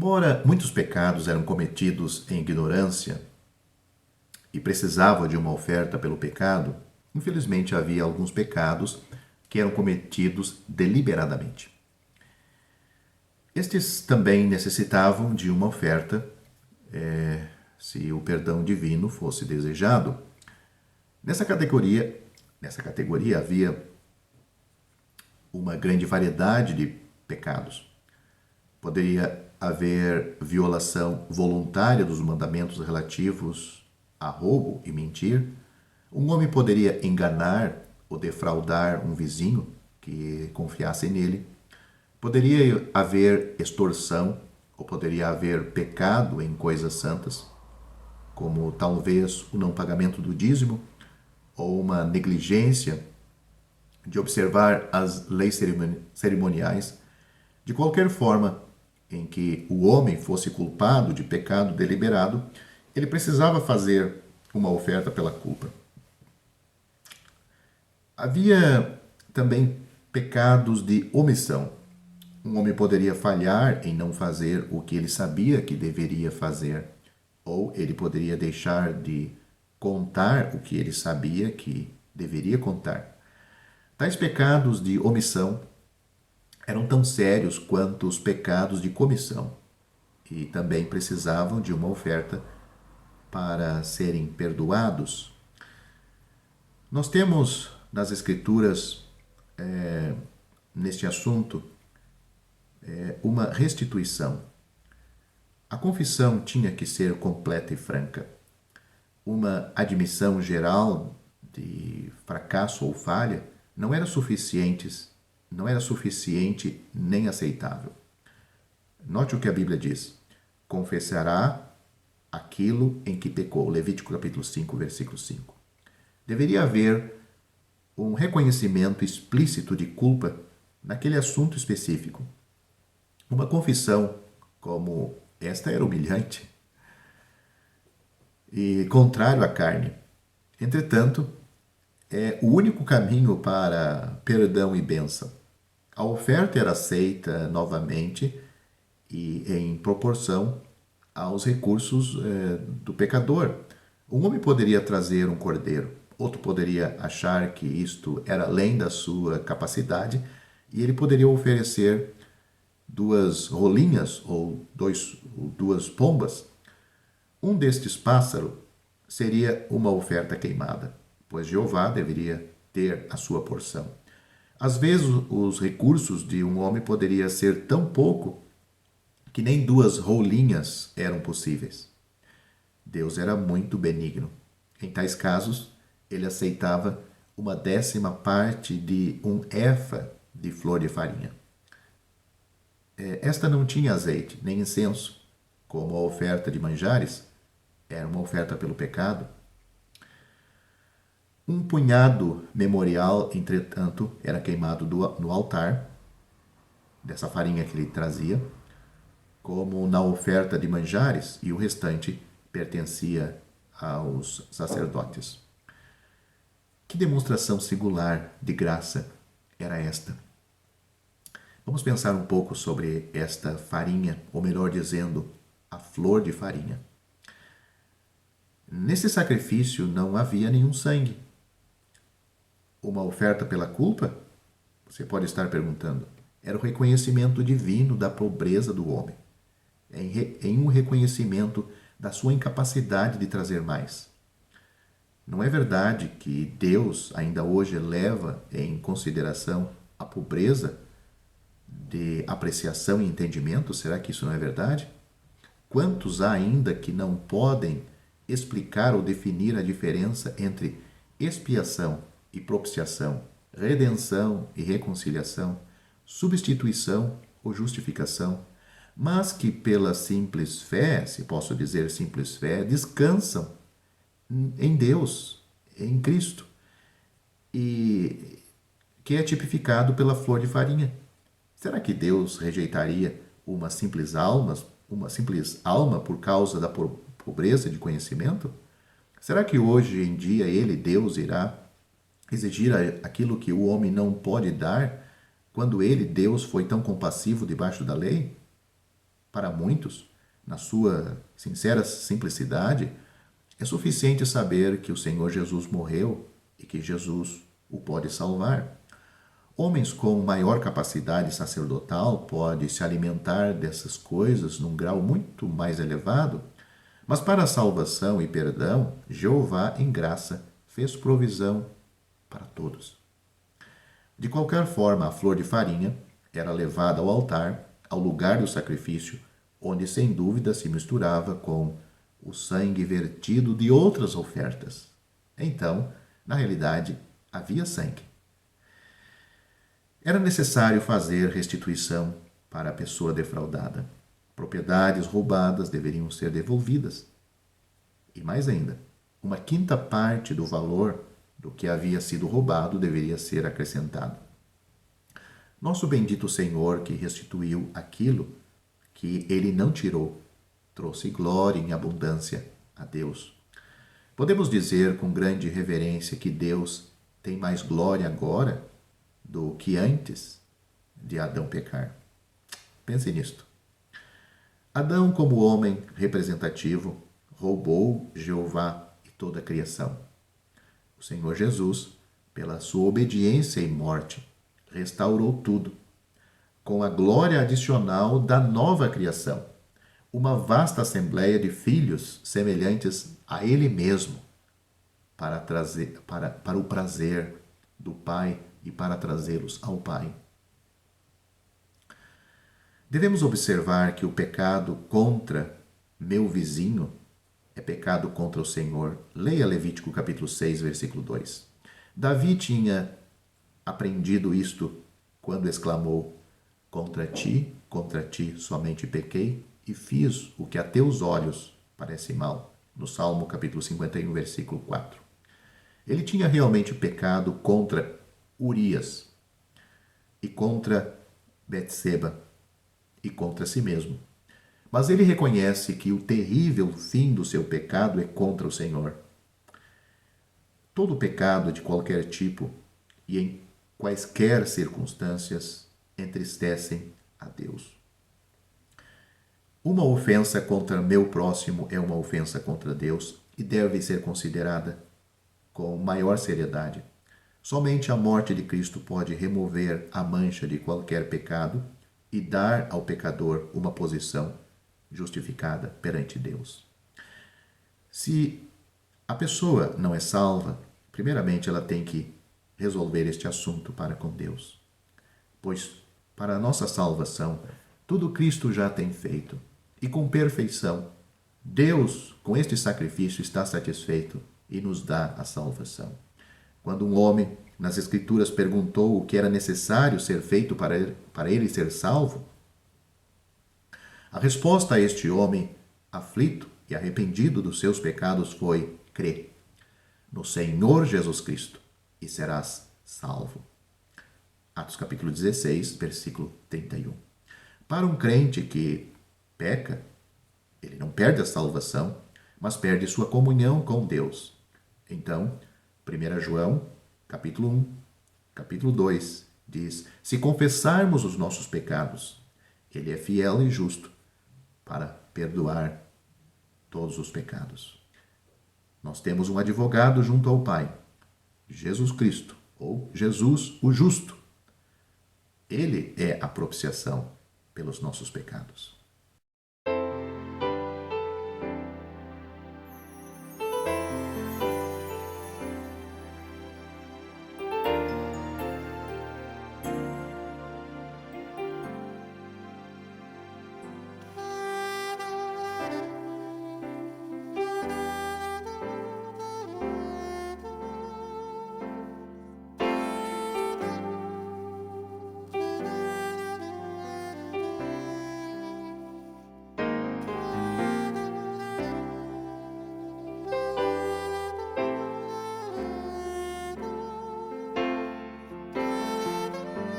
Embora muitos pecados eram cometidos em ignorância e precisavam de uma oferta pelo pecado, infelizmente havia alguns pecados que eram cometidos deliberadamente. Estes também necessitavam de uma oferta se o perdão divino fosse desejado. Nessa categoria havia uma grande variedade de pecados. Poderia haver violação voluntária dos mandamentos relativos a roubo e mentir. Um homem poderia enganar ou defraudar um vizinho que confiasse nele. Poderia haver extorsão ou poderia haver pecado em coisas santas, como talvez o não pagamento do dízimo ou uma negligência de observar as leis cerimoniais. De qualquer forma em que o homem fosse culpado de pecado deliberado, ele precisava fazer uma oferta pela culpa. Havia também pecados de omissão. Um homem poderia falhar em não fazer o que ele sabia que deveria fazer, ou ele poderia deixar de contar o que ele sabia que deveria contar. Tais pecados de omissão eram tão sérios quanto os pecados de comissão e também precisavam de uma oferta para serem perdoados. Nós temos nas Escrituras, neste assunto, uma restituição. A confissão tinha que ser completa e franca. Uma admissão geral de fracasso ou falha não era suficiente nem aceitável. Note o que a Bíblia diz. Confessará aquilo em que pecou. Levítico capítulo 5, versículo 5. Deveria haver um reconhecimento explícito de culpa naquele assunto específico. Uma confissão como esta era humilhante e contrário à carne. Entretanto, é o único caminho para perdão e bênção. A oferta era aceita novamente e em proporção aos recursos do pecador. Um homem poderia trazer um cordeiro, outro poderia achar que isto era além da sua capacidade e ele poderia oferecer 2 rolinhas ou 2 pombas. Um destes pássaros seria uma oferta queimada, pois Jeová deveria ter a sua porção. Às vezes, os recursos de um homem poderiam ser tão pouco que nem 2 rolinhas eram possíveis. Deus era muito benigno. Em tais casos, ele aceitava 1/10 parte de um efa de flor de farinha. Esta não tinha azeite, nem incenso, como a oferta de manjares, era uma oferta pelo pecado. Um punhado memorial, entretanto, era queimado no altar, dessa farinha que ele trazia, como na oferta de manjares, e o restante pertencia aos sacerdotes. Que demonstração singular de graça era esta? Vamos pensar um pouco sobre esta farinha, ou melhor dizendo, a flor de farinha. Nesse sacrifício não havia nenhum sangue. Uma oferta pela culpa? Você pode estar perguntando. Era o reconhecimento divino da pobreza do homem, em um reconhecimento da sua incapacidade de trazer mais. Não é verdade que Deus ainda hoje leva em consideração a pobreza de apreciação e entendimento? Será que isso não é verdade? Quantos há ainda que não podem explicar ou definir a diferença entre expiação e propiciação, redenção e reconciliação, substituição ou justificação, mas que pela simples fé, se posso dizer simples fé, descansam em Deus, em Cristo, e que é tipificado pela flor de farinha. Será que Deus rejeitaria uma simples alma por causa da pobreza de conhecimento? Será que hoje em dia ele, Deus, irá exigir aquilo que o homem não pode dar, quando ele, Deus, foi tão compassivo debaixo da lei? Para muitos, na sua sincera simplicidade, é suficiente saber que o Senhor Jesus morreu e que Jesus o pode salvar. Homens com maior capacidade sacerdotal podem se alimentar dessas coisas num grau muito mais elevado, mas para a salvação e perdão, Jeová, em graça, fez provisão para todos. De qualquer forma, a flor de farinha era levada ao altar, ao lugar do sacrifício, onde sem dúvida se misturava com o sangue vertido de outras ofertas. Então, na realidade, havia sangue. Era necessário fazer restituição para a pessoa defraudada. Propriedades roubadas deveriam ser devolvidas. E mais ainda, uma quinta parte do valor do que havia sido roubado deveria ser acrescentado. Nosso bendito Senhor, que restituiu aquilo que ele não tirou, trouxe glória em abundância a Deus. Podemos dizer com grande reverência que Deus tem mais glória agora do que antes de Adão pecar. Pense nisto. Adão, como homem representativo, roubou Jeová e toda a criação. O Senhor Jesus, pela sua obediência e morte, restaurou tudo, com a glória adicional da nova criação, uma vasta assembleia de filhos semelhantes a Ele mesmo, para o prazer do Pai e para trazê-los ao Pai. Devemos observar que o pecado contra meu vizinho é pecado contra o Senhor. Leia Levítico capítulo 6, versículo 2. Davi tinha aprendido isto quando exclamou: contra ti somente pequei e fiz o que a teus olhos parece mal. No Salmo capítulo 51, versículo 4. Ele tinha realmente pecado contra Urias e contra Betseba e contra si mesmo. Mas ele reconhece que o terrível fim do seu pecado é contra o Senhor. Todo pecado de qualquer tipo e em quaisquer circunstâncias entristecem a Deus. Uma ofensa contra meu próximo é uma ofensa contra Deus e deve ser considerada com maior seriedade. Somente a morte de Cristo pode remover a mancha de qualquer pecado e dar ao pecador uma posição justificada perante Deus. Se a pessoa não é salva, primeiramente ela tem que resolver este assunto para com Deus. Pois, para a nossa salvação, tudo Cristo já tem feito. E com perfeição, Deus, com este sacrifício, está satisfeito e nos dá a salvação. Quando um homem, nas Escrituras, perguntou o que era necessário ser feito para ele ser salvo, a resposta a este homem, aflito e arrependido dos seus pecados, foi: crê no Senhor Jesus Cristo e serás salvo. Atos capítulo 16, versículo 31. Para um crente que peca, ele não perde a salvação, mas perde sua comunhão com Deus. Então, 1 João, capítulo 1, capítulo 2, diz: se confessarmos os nossos pecados, ele é fiel e justo para perdoar todos os pecados. Nós temos um advogado junto ao Pai, Jesus Cristo, ou Jesus o Justo. Ele é a propiciação pelos nossos pecados.